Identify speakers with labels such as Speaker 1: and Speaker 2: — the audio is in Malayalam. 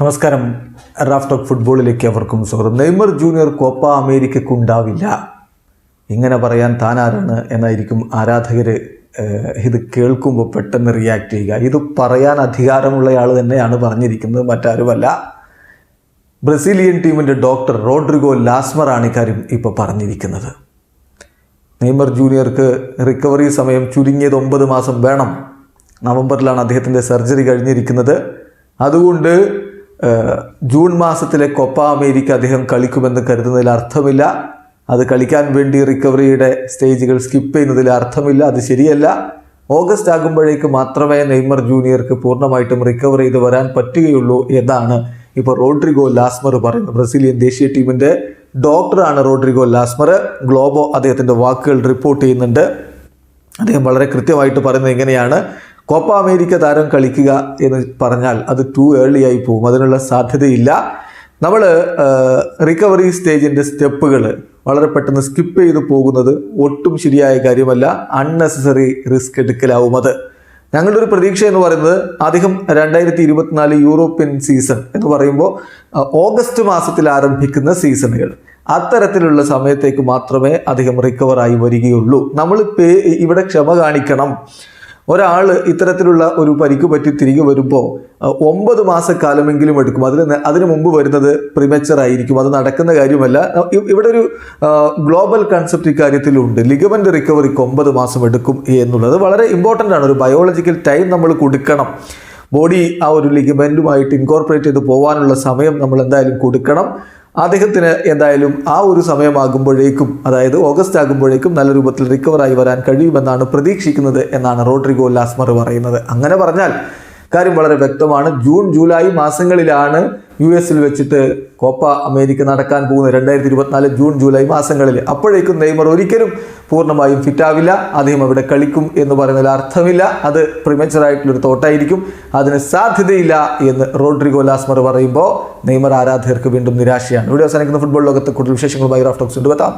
Speaker 1: നമസ്കാരം. റാഫ് ടോക്ക് ഫുട്ബോളിലേക്ക് അവർക്കും സ്വാഗതം. നെയ്മർ ജൂനിയർ കോപ്പ അമേരിക്കയ്ക്കുണ്ടാവില്ല, ഇങ്ങനെ പറയാൻ താനാരാണ് എന്നായിരിക്കും ആരാധകർ ഇത് കേൾക്കുമ്പോൾ പെട്ടെന്ന് റിയാക്ട് ചെയ്യുക. ഇത് പറയാൻ അധികാരമുള്ളയാൾ തന്നെയാണ് പറഞ്ഞിരിക്കുന്നത്, മറ്റാരുമല്ല. ബ്രസീലിയൻ ടീമിൻ്റെ ഡോക്ടർ റോഡ്രിഗോ ലാസ്മറാണ് ഇക്കാര്യം ഇപ്പോൾ പറഞ്ഞിരിക്കുന്നത്. നെയ്മർ ജൂനിയർക്ക് റിക്കവറി സമയം ചുരുങ്ങിയത് 9 മാസം വേണം. നവംബറിലാണ് അദ്ദേഹത്തിൻ്റെ സർജറി കഴിഞ്ഞിരിക്കുന്നത്. അതുകൊണ്ട് ജൂൺ മാസത്തിലെ കോപ്പ അമേരിക്ക അദ്ദേഹം കളിക്കുമെന്ന് കരുതുന്നതിൽ അർത്ഥമില്ല. അത് കളിക്കാൻ വേണ്ടി റിക്കവറിയുടെ സ്റ്റേജുകൾ സ്കിപ്പ് ചെയ്യുന്നതിൽ അർത്ഥമില്ല. അത് ശരിയല്ല. ഓഗസ്റ്റ് ആകുമ്പോഴേക്ക് മാത്രമേ നെയ്മർ ജൂനിയർക്ക് പൂർണ്ണമായിട്ടും റിക്കവർ ചെയ്ത് വരാൻ പറ്റുകയുള്ളൂ എന്നാണ് ഇപ്പോൾ റോഡ്രിഗോ ലാസ്മർ പറയുന്നത്. ബ്രസീലിയൻ ദേശീയ ടീമിൻ്റെ ഡോക്ടറാണ് റോഡ്രിഗോ ലാസ്മർ. ഗ്ലോബോ അദ്ദേഹത്തിൻ്റെ വാക്കുകൾ റിപ്പോർട്ട് ചെയ്യുന്നുണ്ട്. അദ്ദേഹം വളരെ കൃത്യമായിട്ട് പറയുന്നത് എങ്ങനെയാണ്: കോപ്പ അമേരിക്ക താരം കളിക്കുക എന്ന് പറഞ്ഞാൽ അത് ടു ഏർലി ആയി പോകും, അതിനുള്ള സാധ്യതയില്ല. നമ്മൾ റിക്കവറി സ്റ്റേജിൻ്റെ സ്റ്റെപ്പുകൾ വളരെ പെട്ടെന്ന് സ്കിപ്പ് ചെയ്ത് പോകുന്നത് ഒട്ടും ശരിയായ കാര്യമല്ല. അൺനെസസറി റിസ്ക് എടുക്കലാവും അത്. ഞങ്ങളുടെ ഒരു പ്രതീക്ഷ എന്ന് പറയുന്നത് അദ്ദേഹം 2024 യൂറോപ്യൻ സീസൺ എന്ന് പറയുമ്പോൾ ഓഗസ്റ്റ് മാസത്തിൽ ആരംഭിക്കുന്ന സീസണുകൾ, അത്തരത്തിലുള്ള സമയത്തേക്ക് മാത്രമേ അദ്ദേഹം റിക്കവറായി വരികയുള്ളൂ. നമ്മൾ ഇവിടെ ക്ഷമ കാണിക്കണം. ഒരാൾ ഇത്തരത്തിലുള്ള ഒരു പരിക്ക് പറ്റി തിരികെ വരുമ്പോൾ 9 മാസക്കാലമെങ്കിലും എടുക്കും. അതിന് മുമ്പ് വരുന്നത് പ്രിമച്ചർ ആയിരിക്കും. അത് നടക്കുന്ന കാര്യമല്ല. ഇവിടെ ഒരു ഗ്ലോബൽ കൺസെപ്റ്റ് ഇക്കാര്യത്തിലുണ്ട്. ലിഗമെൻ്റ് റിക്കവറിക്ക് 9 മാസം എടുക്കും എന്നുള്ളത് വളരെ ഇമ്പോർട്ടൻ്റ് ആണ്. ഒരു ബയോളജിക്കൽ ടൈം നമ്മൾ കൊടുക്കണം. ബോഡി ആ ഒരു ലിഗമെൻറ്റുമായിട്ട് ഇൻകോർപ്പറേറ്റ് ചെയ്ത് പോകാനുള്ള സമയം നമ്മൾ എന്തായാലും കൊടുക്കണം. അദ്ദേഹത്തിന് എന്തായാലും ആ ഒരു സമയമാകുമ്പോഴേക്കും, അതായത് ഓഗസ്റ്റ് ആകുമ്പോഴേക്കും നല്ല രൂപത്തിൽ റിക്കവറായി വരാൻ കഴിയുമെന്നാണ് പ്രതീക്ഷിക്കുന്നത് എന്നാണ് റോഡ്രിഗോ ലാസ്മർ പറയുന്നത്. അങ്ങനെ പറഞ്ഞാൽ കാര്യം വളരെ വ്യക്തമാണ്. ജൂൺ ജൂലൈ മാസങ്ങളിലാണ് US വെച്ചിട്ട് കോപ്പ അമേരിക്ക നടക്കാൻ പോകുന്നത്, 2024 ജൂൺ ജൂലൈ മാസങ്ങളിൽ. അപ്പോഴേക്കും നെയ്മർ ഒരിക്കലും പൂർണ്ണമായും ഫിറ്റാവില്ല. അദ്ദേഹം അവിടെ കളിക്കും എന്ന് പറയുന്നതിൽ അർത്ഥമില്ല. അത് പ്രിമച്ചറായിട്ടുള്ളൊരു തോട്ടായിരിക്കും. അതിന് സാധ്യതയില്ല എന്ന് റോഡ്രിഗോ ലാസ്മർ പറയുമ്പോൾ നെയ്മർ ആരാധകർക്ക് വീണ്ടും നിരാശയാണ്. ഇവിടെ അവസാനിക്കുന്ന ഫുട്ബോൾ ലോകത്ത് കൂടുതൽ വിശേഷങ്ങളുമായി റാഫ് ടോക്സ് കൊണ്ടുവെത്താം.